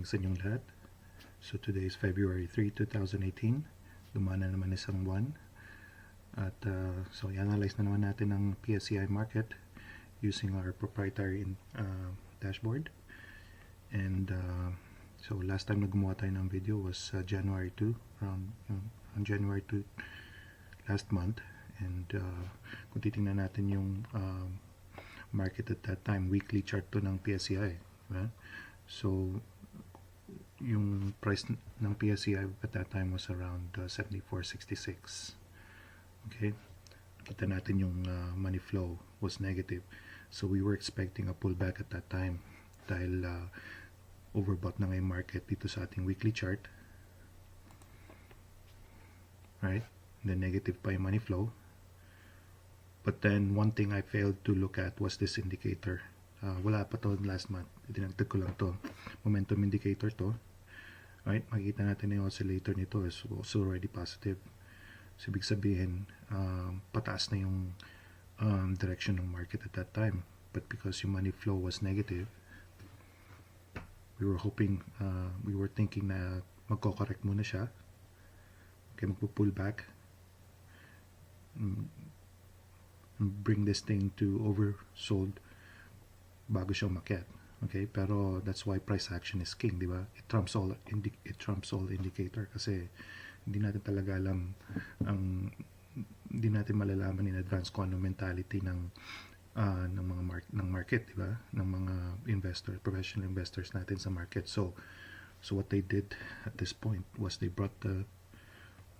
sa inyong lahat. So today is February 3, 2018. Dumana naman isang buwan. At so i-analyze na naman natin ang PSEI market using our proprietary dashboard. And so last time na gumawa tayo ng video was January 2, around January 2 last month. And kung titingnan natin yung market at that time, weekly chart to ng PSEI. Right? So yung price ng PSEI at that time was around 74.66. Okay, kita natin yung money flow was negative, so we were expecting a pullback at that time dahil overbought na ngayong market dito sa ating weekly chart, right? The negative pa yung money flow. But then one thing I failed to look at was this indicator. Wala pa to last month, dinagdag ko lang to, momentum indicator to, right? Makikita natin na yung oscillator nito is also already positive. So ibig sabihin pataas na yung direction ng market at that time, but because yung money flow was negative, we were hoping, we were thinking na magko-correct muna siya, okay, magpo-pull back, bring this thing to oversold bago siya umakyat. Okay, pero that's why price action is king, di ba? It trumps all indicator, kasi hindi natin talaga alam, hindi natin malalaman in advance kung ano mentality ng mga market, di ba? Ng mga professional investors natin sa market. So what they did at this point was they brought the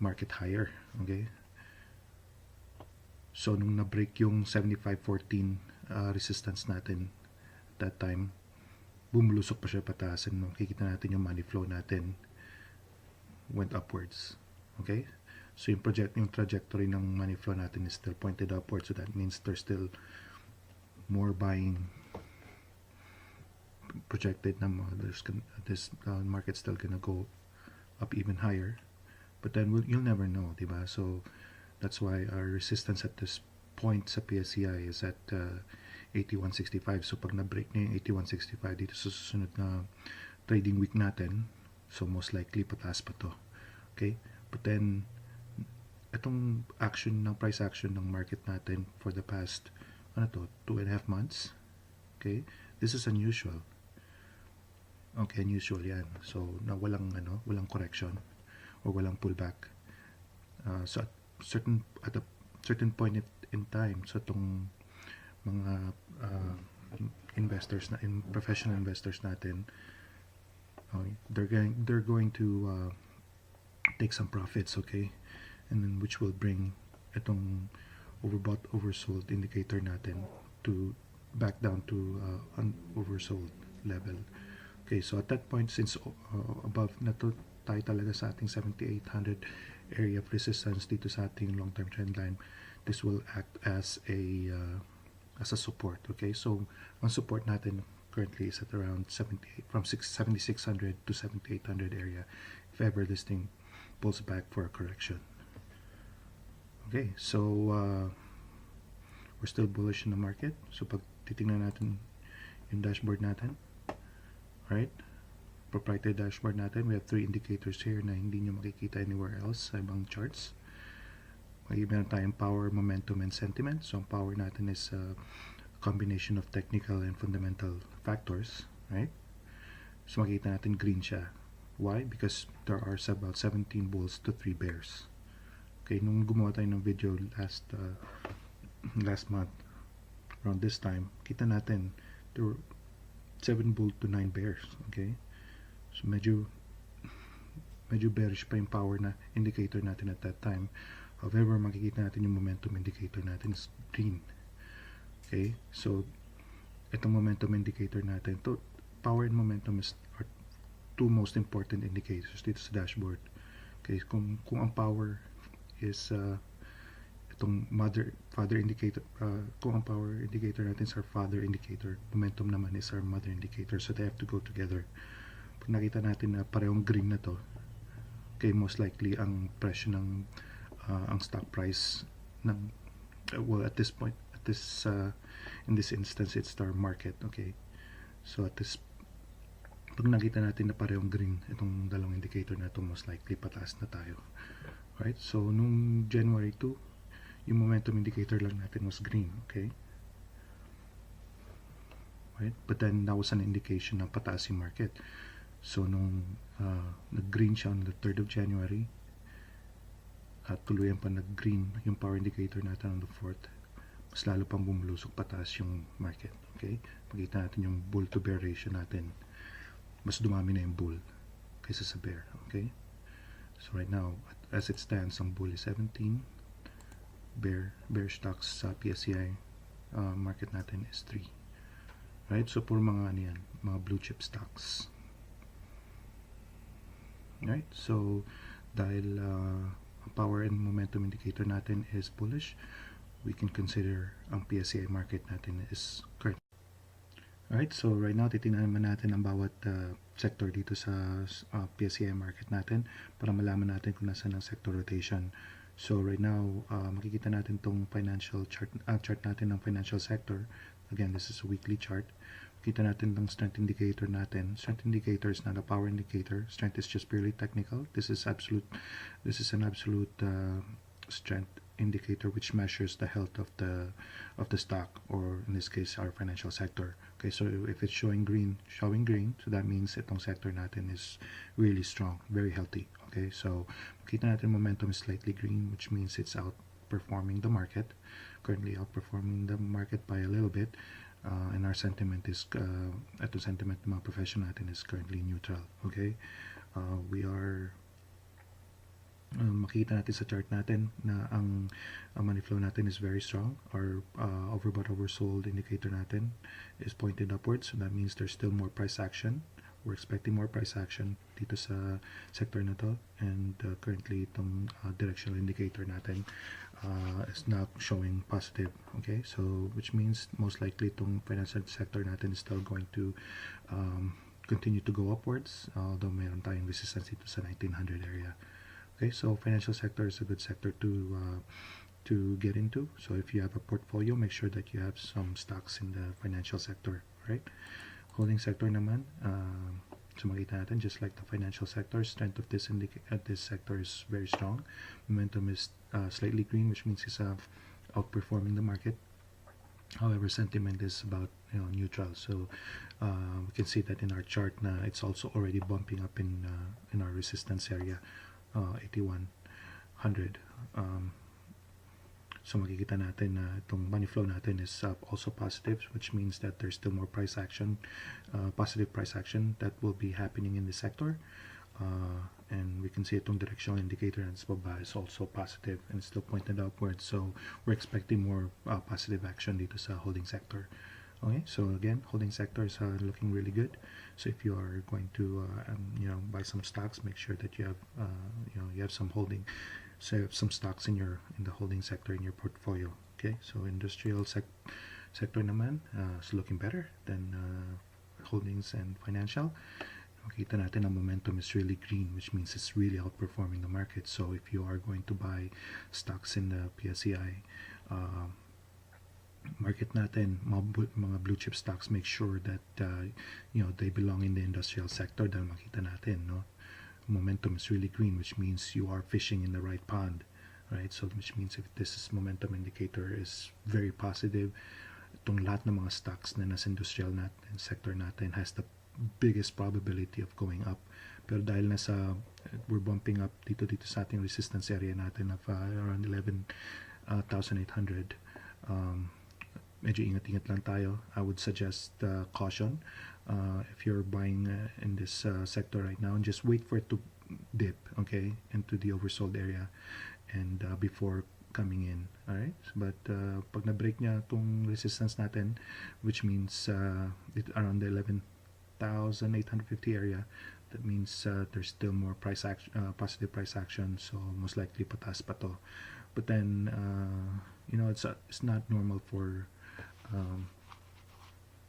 market higher. Okay, so nung na-break yung 75.14 resistance natin at that time, bumulusok pa siya pataas, and makikita natin yung money flow natin went upwards. Okay, so yung trajectory ng money flow natin is still pointed upwards, so that means there's still more buying projected na this market's still gonna go up even higher, but then you'll never know, diba? So that's why our resistance at this point sa PSEI is at 81.65. So pag na-break na yung 81.65 dito sa susunod na trading week natin, so most likely pataas pa to. Okay, but then itong price action ng market natin for the past 2.5 months, okay, this is unusual. Okay, unusual yan. So na walang correction or walang pullback. So at a certain point in time, so itong mga investors na professional investors natin, they're going to take some profits, okay, and then which will bring itong overbought oversold indicator natin to back down to an oversold level. Okay, so at that point, since above na to tayo talaga sa ating 7,800 area of resistance dito sa ating long-term trend line, this will act as a support. Okay, so ang support natin currently is at around 7,600 to 7,800 area if ever this thing pulls back for a correction. Okay, so we're still bullish in the market. So pag titingnan natin yung dashboard natin, right, proprietary dashboard natin, we have 3 indicators here na hindi nyo makikita anywhere else sa ibang charts. May meron tayong power, momentum, and sentiment. So ang power natin is a combination of technical and fundamental factors, right? So makikita natin green siya. Why? Because there are about 17 bulls to 3 bears. Okay, nung gumawa tayo ng video last month around this time, kita natin there were 7 bulls to 9 bears. Okay, so medyo bearish pa yung power na indicator natin at that time. However, makikita natin yung momentum indicator natin is green. Okay, so itong momentum indicator natin, to power and momentum are 2 most important indicators dito sa dashboard. Okay, kung ang power is itong father indicator, kung ang power indicator natin is our father indicator, momentum naman is our mother indicator, so they have to go together. Pag nakita natin na parehong green na to, okay, most likely ang presyo ng ang stock price ng well, at this point, in this instance, it's our market. Okay, so at this Pag nakita natin na parehong green itong dalawang indicator na ito, most likely pataas na tayo. Right? So nung January 2, yung momentum indicator lang natin was green, okay? Right? But then that was an indication na pataas yung market. So nung nag-green siya on the 3rd of January, at tuluyan pa nag-green yung power indicator natin on the 4th, mas lalo pang bumulusok pataas yung market. Okay? Makita natin yung bull to bear ratio natin. Mas dumami na yung bull kaysa sa bear. Okay? So right now, as it stands, ang bull is 17. Bear stocks sa PSEI market natin is 3. Right? So puro mga ano yan, mga blue chip stocks. Right? So dahil power and momentum indicator natin is bullish, we can consider ang PSEI market natin is current. Alright, so right now titingnan naman natin ang bawat sector dito sa PSEI market natin para malaman natin kung nasaan ang sector rotation. So right now, makikita natin tong financial chart natin ng financial sector. Again, this is a weekly chart. Makita natin tong strength indicator natin. Strength indicator is not a power indicator. Strength is just purely technical. This is an absolute strength indicator which measures the health of the stock, or in this case our financial sector. Okay, so if it's showing green, so that means itong sector natin is really strong, very healthy. Okay, so makita natin momentum is slightly green, which means it's outperforming the market, currently outperforming the market by a little bit, and our sentiment is sentiment ng mga profession natin is currently neutral. Okay, we are makita natin sa chart natin na ang money flow natin is very strong. Our overbought oversold indicator natin is pointed upwards, so that means there's still more price action. We're expecting more price action dito sa sector na to, and currently itong directional indicator natin is not showing positive. Okay, so which means most likely itong financial sector natin is still going to continue to go upwards, although mayroon tayong resistance dito sa 1900 area. Okay, so financial sector is a good sector to get into. So if you have a portfolio, make sure that you have some stocks in the financial sector, right? Holding sector naman, so makita natin, just like the financial sector, strength of this sector is very strong. Momentum is slightly green, which means it's outperforming the market. However, sentiment is about neutral. So we can see that in our chart na it's also already bumping up in our resistance area. 8100. So makikita natin na itong money flow natin is also positive, which means that there's still more price action, positive price action that will be happening in the sector, and we can see itong directional indicator and its baba is also positive and still pointed upwards, so we're expecting more positive action dito sa holding sector. Okay, so again, holding sectors are looking really good. So if you are going to buy some stocks, make sure that you have you have some holding, so some stocks in the holding sector in your portfolio. Okay, so industrial sector naman is looking better than holdings and financial. Makita natin ang momentum is really green, which means it's really outperforming the market. So if you are going to buy stocks in the PSEI market natin, mga blue chip stocks, make sure that they belong in the industrial sector. Dahil makita natin, no, momentum is really green, which means you are fishing in the right pond, right? So which means if this momentum indicator is very positive, itong lahat ng mga stocks na nasa industrial natin, sector natin, has the biggest probability of going up. Pero dahil we're bumping up dito sa ating resistance area natin of around 11,800, medyo ingat-ingat lang tayo. I would suggest caution if you're buying in this sector right now, and just wait for it to dip, okay, into the oversold area and before coming in. Alright, but pag na-break niya itong resistance natin, which means around the 11,850 area, that means there's still more positive price action, so most likely pataas pa to. But then it's not normal for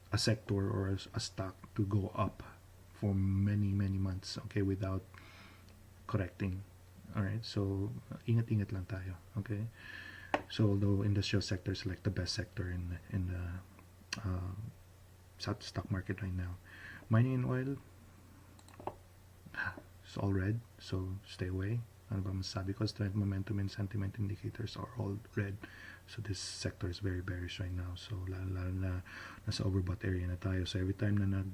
a sector or a stock to go up for many months, okay, without correcting. Alright, so ingat-ingat lang tayo, okay. So although industrial sector is like the best sector in the stock market right now, mining and oil, It's all red, so stay away. Ano ba masasabi ko? Strength, momentum, and sentiment indicators are all red. So this sector is very bearish right now. So lalo na nasa overbought area na tayo. So every time na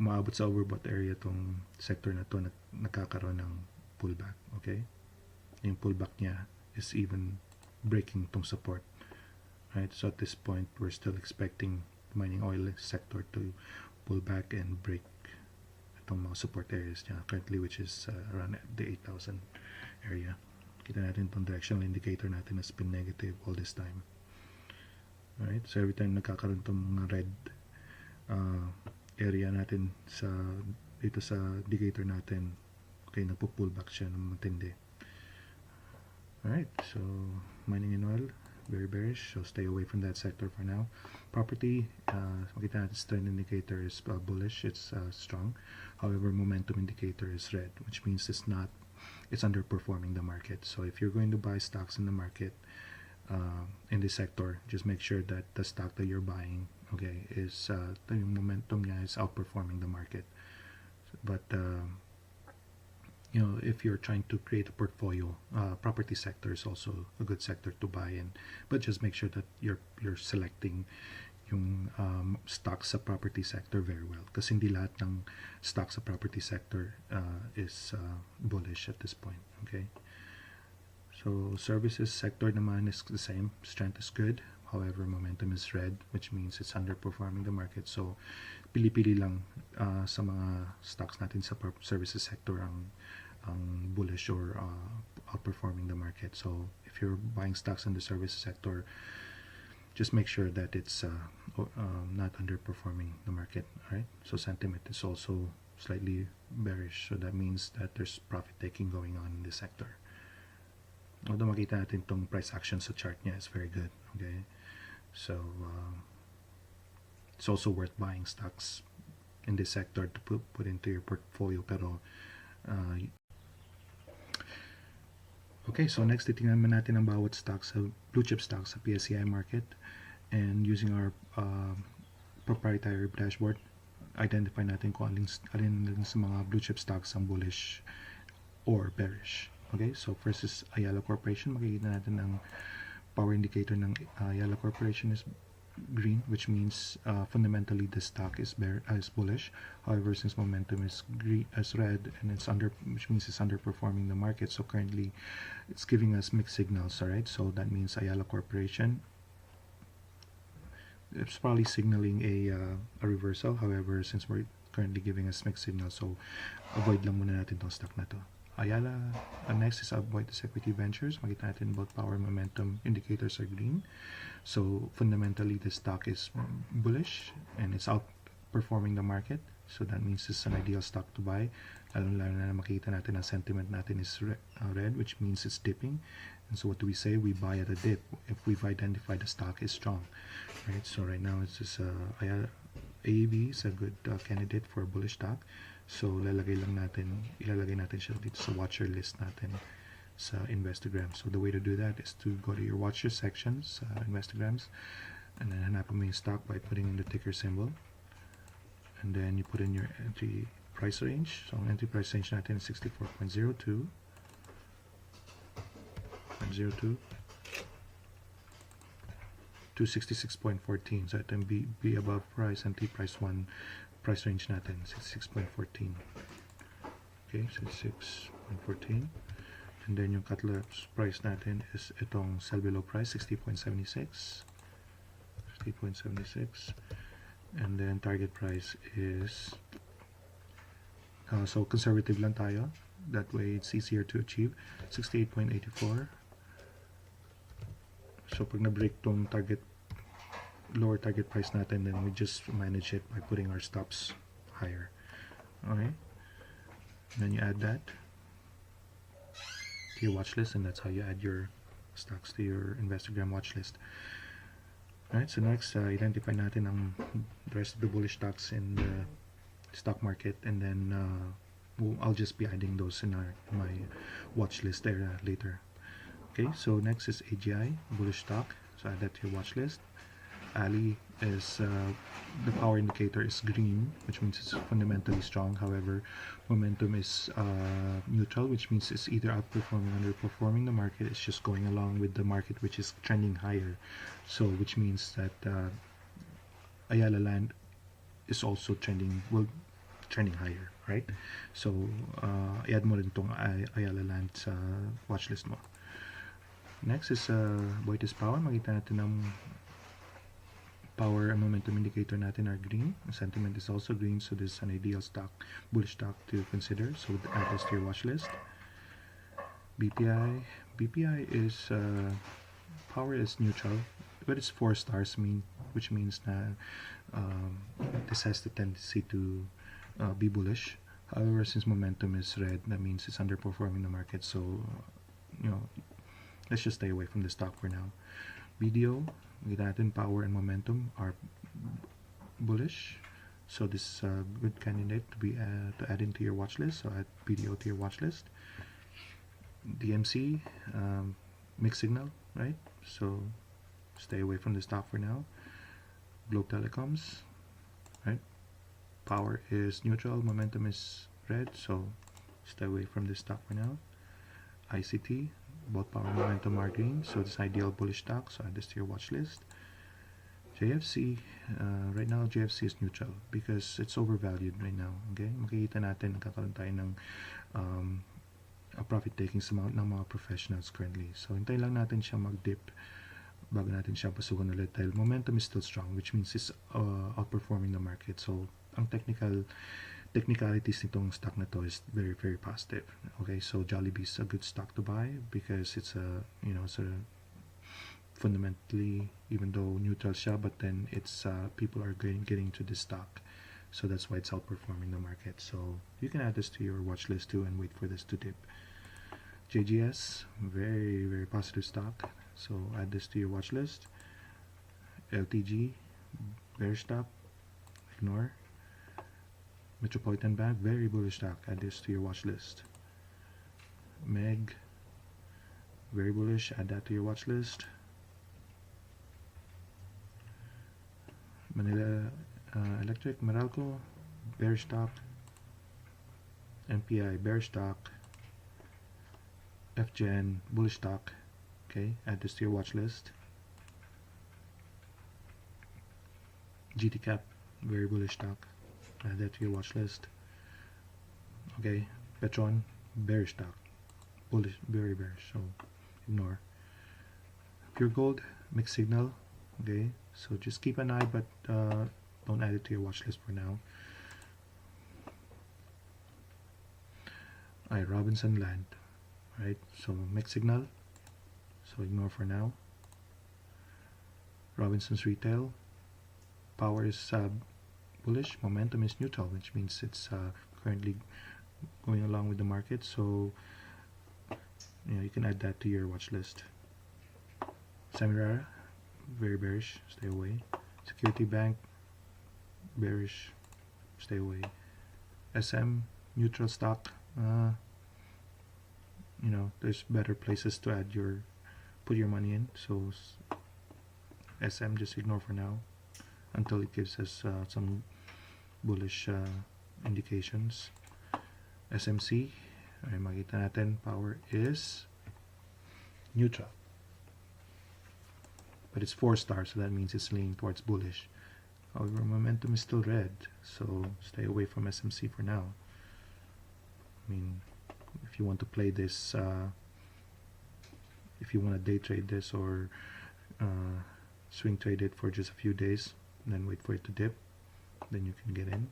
umaabot sa overbought area tong sector na to, nagkakaroon ng pullback. Okay? Yung pullback niya is even breaking tong support. Right? So at this point, we're still expecting the mining oil sector to pull back and break itong mga support areas niya currently, which is around the 8,000 area. Kita natin itong directional indicator natin has been negative all this time. Alright, so every time nagkakaroon itong mga red area natin dito sa indicator natin, okay, nagpo-pullback siya ng matindi. Alright, so mining and oil, very bearish, so stay away from that sector for now. Property, makita natin strength indicator is bullish, it's strong. However, momentum indicator is red, which means it's underperforming the market. So if you're going to buy stocks in the market, in this sector, just make sure that the stock that you're buying, okay, is the momentum niya is outperforming the market. But if you're trying to create a portfolio, property sector is also a good sector to buy in. But just make sure that you're selecting yung stocks sa property sector very well. Kasi hindi lahat ng stocks sa property sector is bullish at this point. Okay. So services sector naman is the same. Strength is good. However, momentum is red, which means it's underperforming the market. So pili-pili lang sa mga stocks natin sa services sector ang bullish or outperforming the market. So if you're buying stocks in the services sector, just make sure that it's not underperforming the market. All right. So sentiment is also slightly bearish. So that means that there's profit taking going on in this sector. Although makita natin itong price action sa chart niya is very good. Okay. So it's also worth buying stocks in this sector to put into your portfolio. Pero okay, so next titingnan natin ang bawat stocks sa blue chip stocks sa PSEI market, and using our proprietary dashboard, identify natin kung alin sa mga blue chip stocks ang bullish or bearish. Okay, so first is Ayala Corporation. Makikita natin ang power indicator ng Ayala Corporation is green, which means fundamentally the stock is bullish. However, since momentum is red, and which means it's underperforming the market. So currently, it's giving us mixed signals. All right, so that means Ayala Corporation, it's probably signaling a reversal. However, since we're currently giving us mixed signals, so avoid lang muna natin tong stock na to. Ayala, next is Avoidance Equity Ventures. Makita natin both power and momentum indicators are green. So fundamentally, the stock is bullish and it's outperforming the market. So that means it's an ideal stock to buy. Lalo na makita natin ang sentiment natin is red, which means it's dipping. And so what do we say? We buy at a dip if we've identified the stock is strong. Right? So right now it's just AEV is a good candidate for a bullish stock. So ilalagay natin siya dito sa watcher list natin sa Investograms. So the way to do that is to go to your watcher sections, Investograms, and then hanapin mo yung stock by putting in the ticker symbol, and then you put in your entry price range. So ang entry price range natin is 64.02 to 66.14. So ito yung be above price and T price 1 price range natin 66.14. Okay, 66.14. And then yung cut loss price natin is itong sell below price 60.76. And then target price is so conservative lang tayo, that way it's easier to achieve, 68.84. So pag na-break tong lower target price natin, then we just manage it by putting our stops higher. Okay, and then you add that to your watch list, and that's how you add your stocks to your Investogram watch list. Alright, so next identify natin ang the rest of the bullish stocks in the stock market, and then I'll just be adding those in my watch list there later. Okay, so next is AGI, bullish stock, so add that to your watch list. Ali, is the power indicator is green, which means it's fundamentally strong. However, momentum is neutral, which means it's either outperforming or underperforming the market. It's just going along with the market, which is trending higher. So, which means that Ayala Land is also trending higher, right? So, i-add mo rin tong Ayala Land sa watchlist mo. Next is Boitis Power. Makita natin ng power and momentum indicator natin are green. Sentiment is also green, so this is an ideal stock, bullish stock to consider. So add this to your watch list. BPI is power is neutral, but it's 4 stars, which means na this has the tendency to be bullish. However, since momentum is red, that means it's underperforming the market. So let's just stay away from the stock for now. BDO, natin power and momentum are bullish, so this is a good candidate to be to add into your watch list. So add BDO to your watch list. DMC, mixed signal, right? So stay away from the stock for now. Globe Telecoms, right? Power is neutral, momentum is red, so stay away from this stock for now. ICT, both power and momentum are green, so this ideal bullish stock, so add this to your watch list. JFC, right now JFC is neutral because it's overvalued right now. Okay, makikita natin nagkakaroon tayo ng a profit taking amount ng mga professionals currently. So hintayin lang natin siya mag-dip bago natin siya pasukan ulit dahil momentum is still strong, which means it's outperforming the market. So ang technicalities nitong stock na to is very, very positive. Okay, so Jollibee is a good stock to buy because it's a fundamentally, even though neutral siya, but then it's people are getting to this stock, so that's why it's outperforming the market. So you can add this to your watch list too and wait for this to dip. JGS, very, very positive stock, so add this to your watch list. LTG, bearish stock, ignore. Metropolitan Bank, very bullish stock, add this to your watch list. MEG, very bullish, add that to your watch list. Manila Electric, Meralco, bearish stock. MPI, bearish stock. FGen, bullish stock. Okay, add this to your watch list. GTCap, very bullish stock, add that to your watch list. Okay, Petron, bearish stock, bullish, very bearish, so ignore. Pure Gold, mixed signal. Okay, so just keep an eye, but don't add it to your watch list for now. Alright, Robinson Land, right? So mixed signal, so ignore for now. Robinson's Retail, power is bullish, momentum is neutral, which means it's currently going along with the market. So you can add that to your watch list. Semirara, very bearish, stay away. Security Bank, bearish, stay away. SM, neutral stock. There's better places to put your money in. So SM, just ignore for now until it gives us some bullish indications. SMC, ay makita natin power is neutral, but it's 4 stars, so that means it's leaning towards bullish. However, momentum is still red, so stay away from SMC for now. I mean, if you want to play this, if you want to day trade this or swing trade it for just a few days, then wait for it to dip, then you can get in.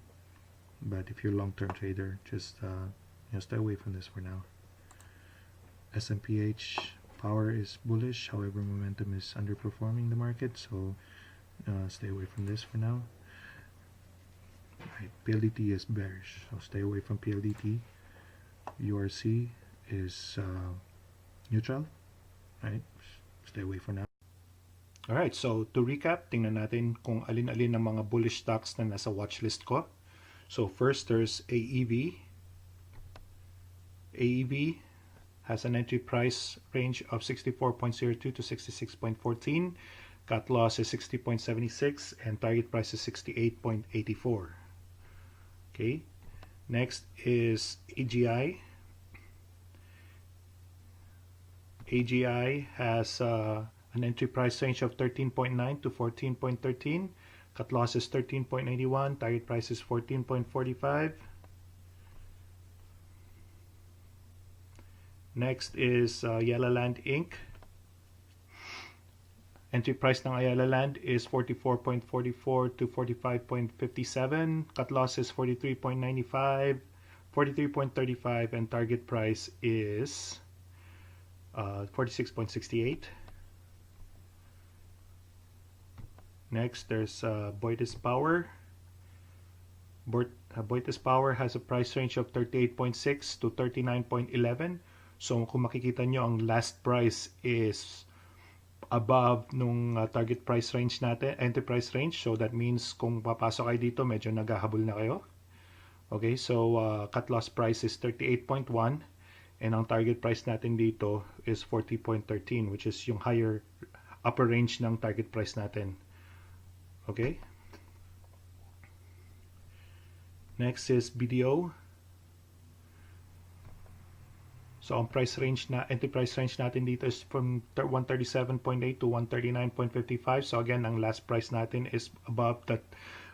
But if you're a long-term trader, just stay away from this for now. SMPH, power is bullish, however momentum is underperforming the market, so stay away from this for now. Right, PLDT is bearish, so stay away from PLDT. URC is neutral, right? Stay away for now. Alright, so to recap, tingnan natin kung alin-alin ng mga bullish stocks na nasa watchlist ko. So first, there's AEV. AEV has an entry price range of 64.02 to 66.14. Cut loss is 60.76 and target price is 68.84. Okay. Next is AGI. AGI has an entry price range of 13.9 to 14.13. Cut loss is 13.81. Target price is 14.45. Next is Ayala Land Inc. Entry price ng Ayala Land is 44.44 to 45.57. Cut loss is 43.95, 43.35, and target price is 46.68. Next, there's Boytis Power. Boytis Power has a price range of 38.6 to 39.11. So kung makikita nyo, ang last price is above nung target price range natin, entry price range. So that means kung papasok kayo dito, medyo naghahabol na kayo. Okay, so cut loss price is 38.1 and ang target price natin dito is 40.13, which is yung higher upper range ng target price natin. Okay. Next is BDO. So ang price range na entry price range natin dito is from 137.8 to 139.55. So again, ang last price natin is above that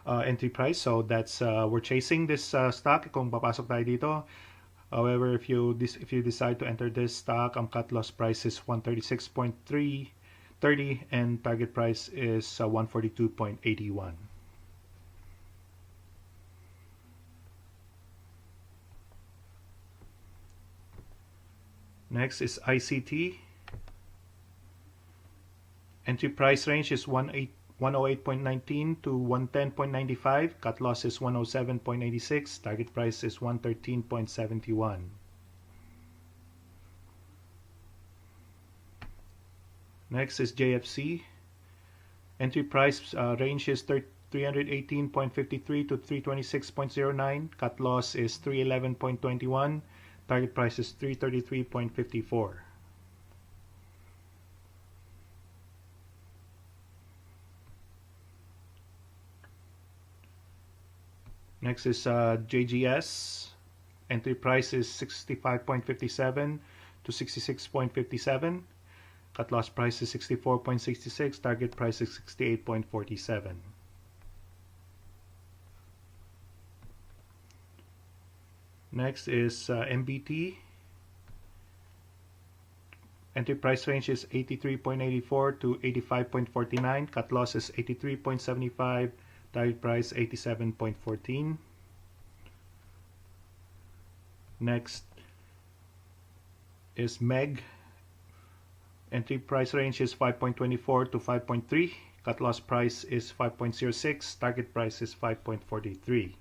entry price. So that's we're chasing this stock kung papasok tayo dito. However, if you decide to enter this stock, ang cut loss price is 136.30 and target price is 142.81. Next is ICT. Entry price range is 108.19 to 110.95. Cut loss is 107.86. Target price is 113.71. Next is JFC. Entry price range is 318.53 to 326.09. Cut loss is 311.21. Target price is 333.54. Next is JGS. Entry price is 65.57 to 66.57. Cut loss price is 64.66. Target price is 68.47. Next is MBT. Entry price range is 83.84 to 85.49. Cut loss is 83.75. Target price 87.14. Next is MEG. Entry price range is 5.24 to 5.3. Cut loss price is 5.06. Target price is 5.43.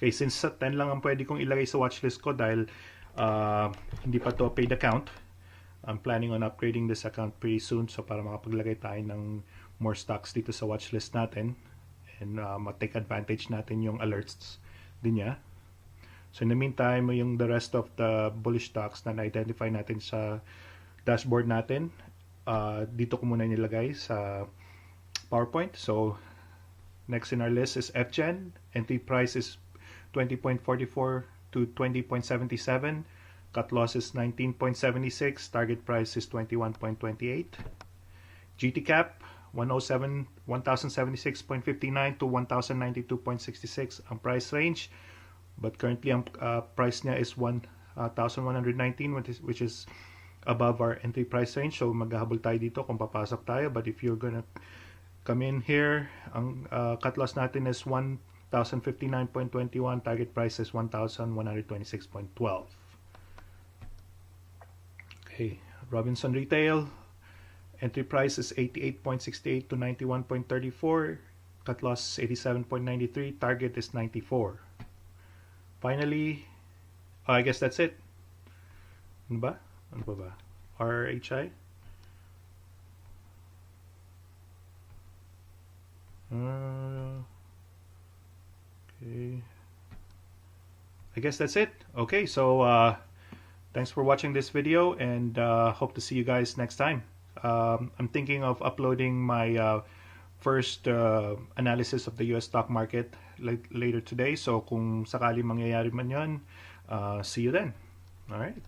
Okay, since 10 lang ang pwede kong ilagay sa watchlist ko dahil hindi pa to paid account, I'm planning on upgrading this account pretty soon, so para makapaglagay tayo ng more stocks dito sa watchlist natin and ma-take advantage natin yung alerts din niya. So in the meantime, yung the rest of the bullish stocks na na-identify natin sa dashboard natin, dito ko muna nilagay sa PowerPoint. So next in our list is FGen. Entry price is 20.44 to 20.77. Cut loss is 19.76. Target price is 21.28. GTCap 1076.59 to 1092.66 ang price range. But currently ang price niya is 1119, which is above our entry price range. So maghahabol tayo dito kung papasok tayo. But if you're gonna come in here, ang cut loss natin is 1059.21. Target price is 1126.12. Okay, Robinson Retail. Entry price is 88.68 to 91.34. Cut loss is 87.93. Target is 94. Finally, I guess that's it. Ano ba? Ano ba ba? RHI? Okay. I guess that's it. Okay, so thanks for watching this video and hope to see you guys next time. I'm thinking of uploading my first analysis of the US stock market later today. So kung sakali mangyayari man yun, see you then. All right.